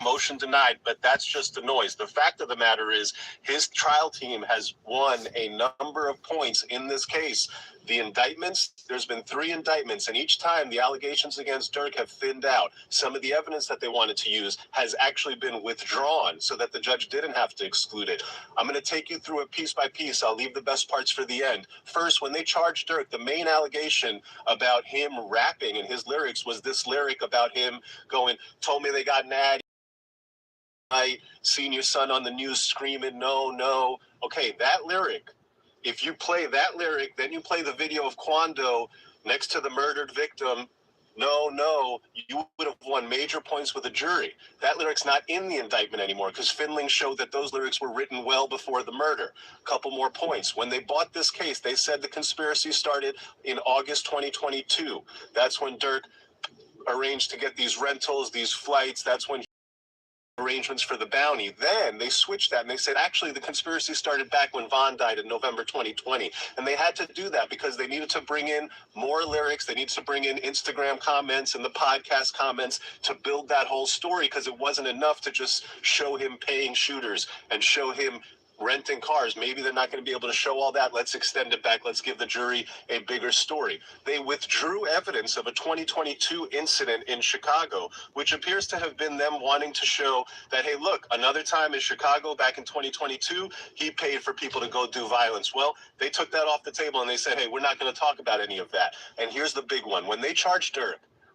Motion denied, but that's just the noise. The fact of the matter is his trial team has won a number of points in this case. The indictments, there's been 3 indictments, and each time the allegations against Durk have thinned out. Some of the evidence that they wanted to use has actually been withdrawn so that the judge didn't have to exclude it. I'm going to take you through it piece by piece. I'll leave the best parts for the end. First, when they charged Durk, the main allegation about him rapping in his lyrics was this lyric about him going, told me they got an ad. I seen your son on the news screaming, no, no. Okay, that lyric, if you play that lyric, then you play the video of Quando next to the murdered victim, no, no, you would have won major points with a jury. That lyric's not in the indictment anymore because Finling showed that those lyrics were written well before the murder. Couple more points. When they bought this case, they said the conspiracy started in August 2022. That's when Durk arranged to get these rentals, these flights. That's when arrangements for the bounty. Then they switched that and they said, actually, the conspiracy started back when Vaughn died in November 2020. And they had to do that because they needed to bring in more lyrics. They needed to bring in Instagram comments and the podcast comments to build that whole story because it wasn't enough to just show him paying shooters and show him renting cars. Maybe they're not going to be able to show all that. Let's extend it back. Let's give the jury a bigger story. They withdrew evidence of a 2022 incident in Chicago, which appears to have been them wanting to show that, hey, look, another time in Chicago back in 2022, he paid for people to go do violence. Well, they took that off the table and they said, hey, we're not going to talk about any of that. And here's the big one. When they charged Durk,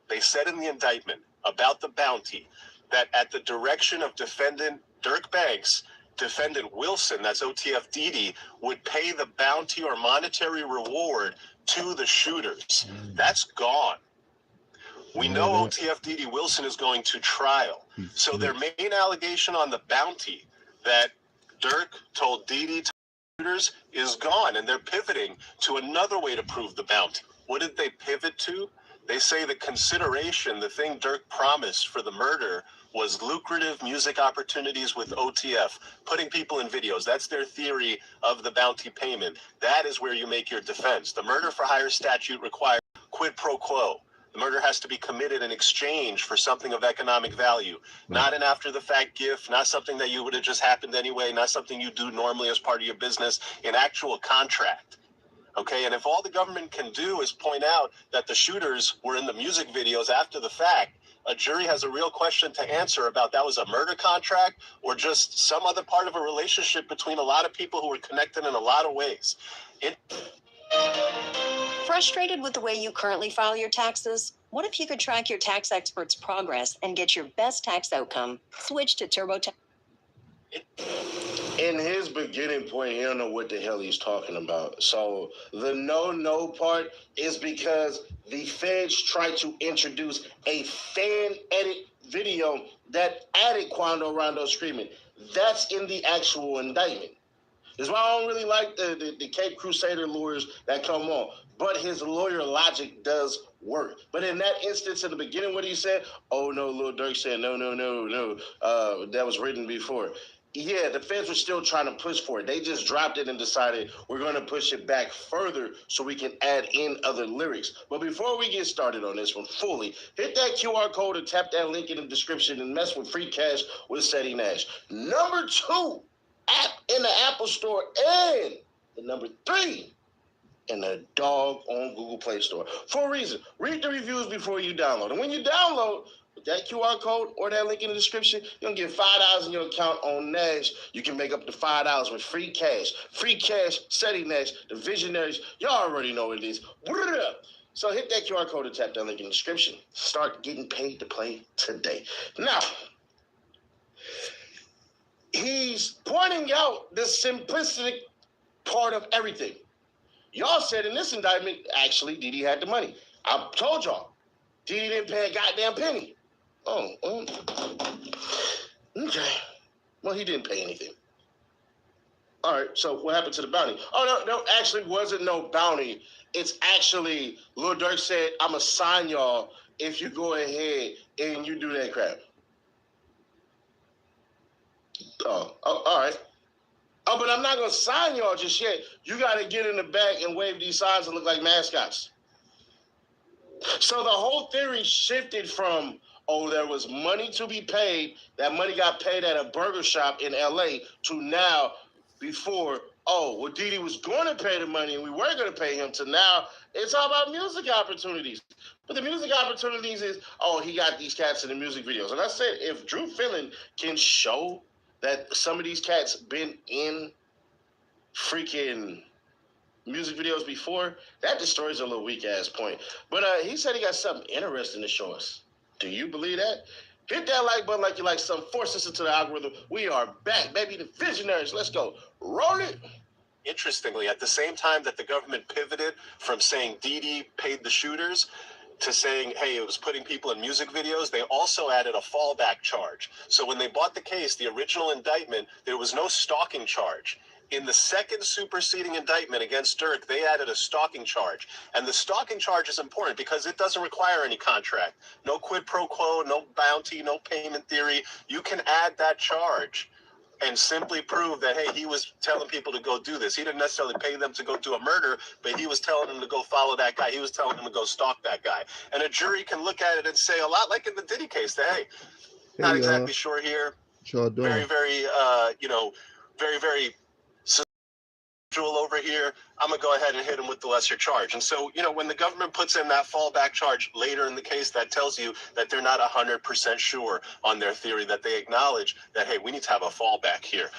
they said in the indictment about the bounty that at the direction of defendant Durk Banks, defendant Wilson, that's OTF Didi, would pay the bounty or monetary reward to the shooters. That's gone. We know OTF Didi Wilson is going to trial. So their main allegation on the bounty that Durk told Didi to shooters is gone, and they're pivoting to another way to prove the bounty. What did they pivot to? They say the consideration, the thing Durk promised for the murder, was lucrative music opportunities with OTF, putting people in videos. That's their theory of the bounty payment. That is where you make your defense. The murder for hire statute requires quid pro quo. The murder has to be committed in exchange for something of economic value, not an after-the-fact gift, not something that you would have just happened anyway, not something you do normally as part of your business, an actual contract. Okay, and if all the government can do is point out that the shooters were in the music videos after the fact, a jury has a real question to answer about that was a murder contract or just some other part of a relationship between a lot of people who were connected in a lot of ways. Frustrated with the way you currently file your taxes? What if you could track your tax expert's progress and get your best tax outcome? Switch to TurboTax. In his beginning point, he don't know what the hell he's talking about. So the no part is because the feds tried to introduce a fan edit video that added Quando Rondo screaming. That's in the actual indictment. That's why I don't really like the Cape Crusader lawyers that come on. But his lawyer logic does work. But in that instance, in the beginning, what he said, oh, no, Lil Durk said, no, that was written before. Yeah, the feds were still trying to push for it. They just dropped it and decided we're going to push it back further so we can add in other lyrics. But before we get started on this one fully, hit that QR code and tap that link in the description and mess with free cash with Seti Nash. Number 2 app in the Apple Store and the number 3 in the dog on Google Play Store. For a reason, read the reviews before you download. And when you download, with that QR code or that link in the description, you're going to get $5 in your account on Nash. You can make up to $5 with free cash. Free cash, Seti Nash, the visionaries. Y'all already know what it is. So hit that QR code and tap that link in the description. Start getting paid to play today. Now, he's pointing out the simplistic part of everything. Y'all said in this indictment, actually, Didi had the money. I told y'all, Didi didn't pay a goddamn penny. Okay. Well, he didn't pay anything. All right, so what happened to the bounty? Oh, no, actually wasn't no bounty. It's actually, Lil Durk said, I'm going to sign y'all if you go ahead and you do that crap. Oh, all right. Oh, but I'm not going to sign y'all just yet. You got to get in the back and wave these signs and look like mascots. So the whole theory shifted from, oh, there was money to be paid. That money got paid at a burger shop in LA to now before, oh, well, Didi was going to pay the money and we were going to pay him to now it's all about music opportunities. But the music opportunities is, oh, he got these cats in the music videos. And I said, if Drew Fillon can show that some of these cats been in freaking music videos before, that destroys a little weak ass point. But he said he got something interesting to show us. Do you believe that? Hit that like button like you like something. Force us into the algorithm. We are back, baby. The Visionaries. Let's go. Roll it. Interestingly, at the same time that the government pivoted from saying Didi paid the shooters to saying, hey, it was putting people in music videos, they also added a fallback charge. So when they bought the case, the original indictment, there was no stalking charge. In the second superseding indictment against Durk, they added a stalking charge. And the stalking charge is important because it doesn't require any contract. No quid pro quo, no bounty, no payment theory. You can add that charge and simply prove that, hey, he was telling people to go do this. He didn't necessarily pay them to go do a murder, but he was telling them to go follow that guy. He was telling them to go stalk that guy. And a jury can look at it and say, a lot like in the Diddy case, that, hey, not exactly sure here. Very, very, very, very over here, I'm going to go ahead and hit him with the lesser charge. And so, when the government puts in that fallback charge later in the case, that tells you that they're not 100% sure on their theory, that they acknowledge that, hey, we need to have a fallback here.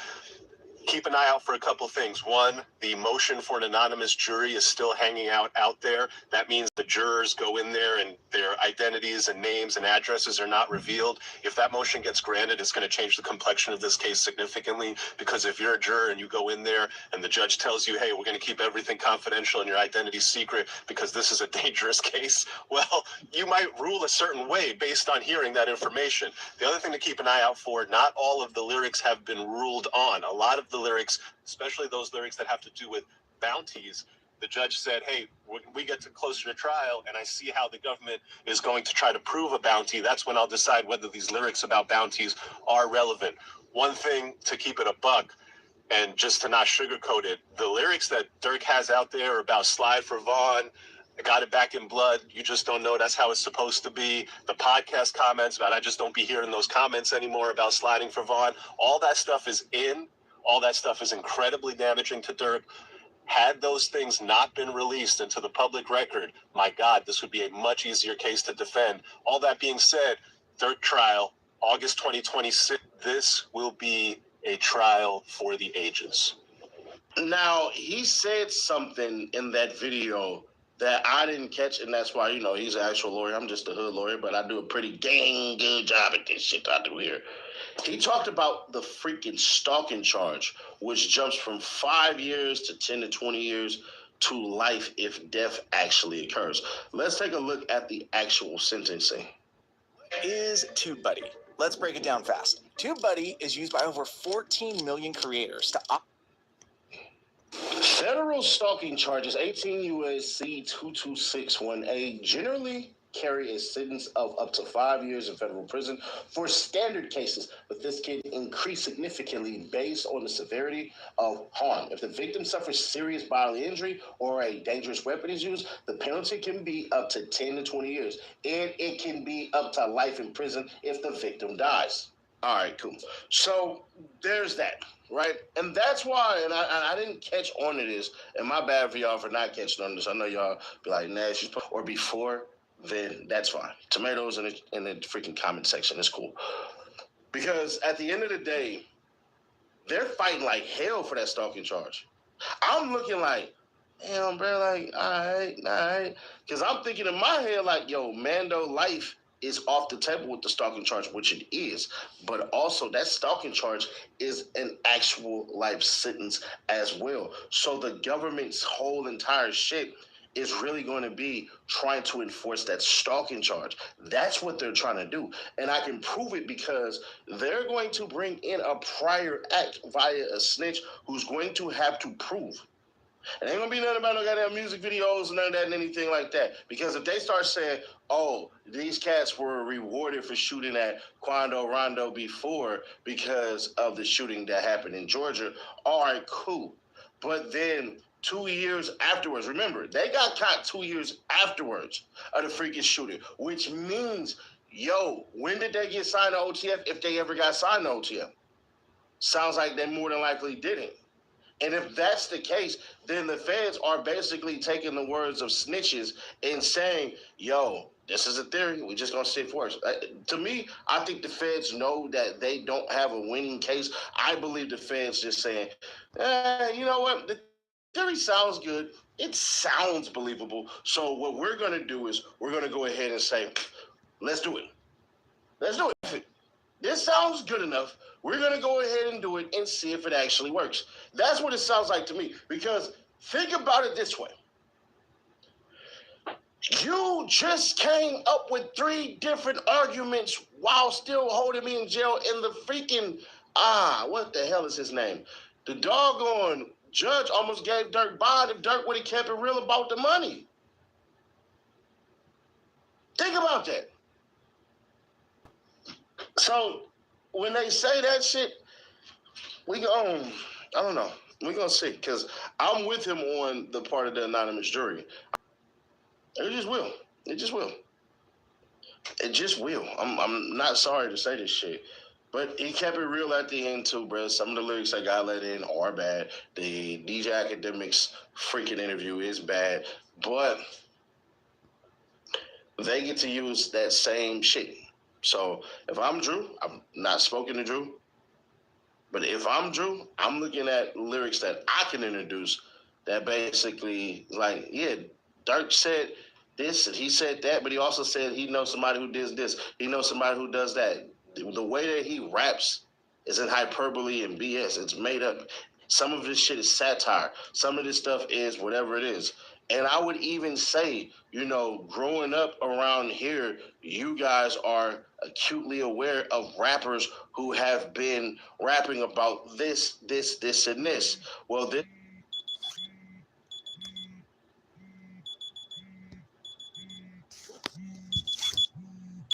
Keep an eye out for a couple things. One, the motion for an anonymous jury is still hanging out there. That means the jurors go in there and their identities and names and addresses are not revealed. If that motion gets granted, it's going to change the complexion of this case significantly, because if you're a juror and you go in there and the judge tells you, hey, we're going to keep everything confidential and your identity secret because this is a dangerous case, well, you might rule a certain way based on hearing that information. The other thing to keep an eye out for, not all of the lyrics have been ruled on. A lot of the lyrics, especially those lyrics that have to do with bounties, the judge said, hey, when we get to closer to trial and I see how the government is going to try to prove a bounty, that's when I'll decide whether these lyrics about bounties are relevant. One thing to keep it a buck, and just to not sugarcoat it, the lyrics that Durk has out there about slide for Vaughn, I got it back in blood, you just don't know that's how it's supposed to be. The podcast comments about I just don't be hearing those comments anymore about sliding for Vaughn. All that stuff is in. All that stuff is incredibly damaging to Durk. Had those things not been released into the public record, my God, this would be a much easier case to defend. All that being said, Durk trial, August 2026, this will be a trial for the ages. Now, he said something in that video that I didn't catch, and that's why, he's an actual lawyer. I'm just a hood lawyer, but I do a pretty dang good job at this shit I do here. He talked about the freaking stalking charge, which jumps from 5 years to 10 to 20 years to life if death actually occurs. Let's take a look at the actual sentencing. Is TubeBuddy? Let's break it down fast. TubeBuddy is used by over 14 million creators to Federal stalking charges, 18 U.S.C. 2261A, generally carry a sentence of up to 5 years in federal prison for standard cases, but this can increase significantly based on the severity of harm. If the victim suffers serious bodily injury or a dangerous weapon is used, the penalty can be up to 10 to 20 years, and it can be up to life in prison if the victim dies. All right, cool. So there's that, right? And that's why, and I didn't catch on to this, and my bad for y'all for not catching on this. I know y'all be like, nah, or before, then that's fine. Tomatoes in the freaking comment section is cool. Because at the end of the day, they're fighting like hell for that stalking charge. I'm looking like, damn, bro, like, all right. Because I'm thinking in my head, like, yo, Mando life is off the table with the stalking charge, which it is. But also that stalking charge is an actual life sentence as well. So the government's whole entire shit is really going to be trying to enforce that stalking charge. That's what they're trying to do. And I can prove it because they're going to bring in a prior act via a snitch who's going to have to prove. It ain't gonna be nothing about no goddamn music videos, none of that and anything like that. Because if they start saying, oh, these cats were rewarded for shooting at Quando Rondo before because of the shooting that happened in Georgia, all right, cool. But then 2 years afterwards, remember, they got caught 2 years afterwards of the freaking shooting, which means yo, when did they get signed to OTF if they ever got signed to OTF? Sounds like they more than likely didn't. And if that's the case, then the feds are basically taking the words of snitches and saying, yo, this is a theory. We're just going to sit for it. To me, I think the feds know that they don't have a winning case. I believe the feds just saying, you know what? The theory sounds good. It sounds believable. So what we're going to do is we're going to go ahead and say, let's do it. Let's do it. This sounds good enough. We're going to go ahead and do it and see if it actually works. That's what it sounds like to me. Because think about it this way. You just came up with 3 different arguments while still holding me in jail in the freaking, what the hell is his name? The doggone judge almost gave Durk bond if Durk would have kept it real about the money. Think about that. So when they say that shit, I don't know. We're going to see, because I'm with him on the part of the anonymous jury. It just will. It just will. It just will. I'm not sorry to say this shit. But he kept it real at the end, too, bro. Some of the lyrics that got let in are bad. The DJ Academics freaking interview is bad. But they get to use that same shit. So if I'm Drew, I'm not spoken to Drew. But if I'm Drew, I'm looking at lyrics that I can introduce that basically, like, yeah, Durk said this and he said that, but he also said he knows somebody who does this. He knows somebody who does that. The way that he raps is in hyperbole and BS. It's made up. Some of this shit is satire. Some of this stuff is whatever it is. And I would even say, growing up around here, you guys are acutely aware of rappers who have been rapping about this, and this. Well, this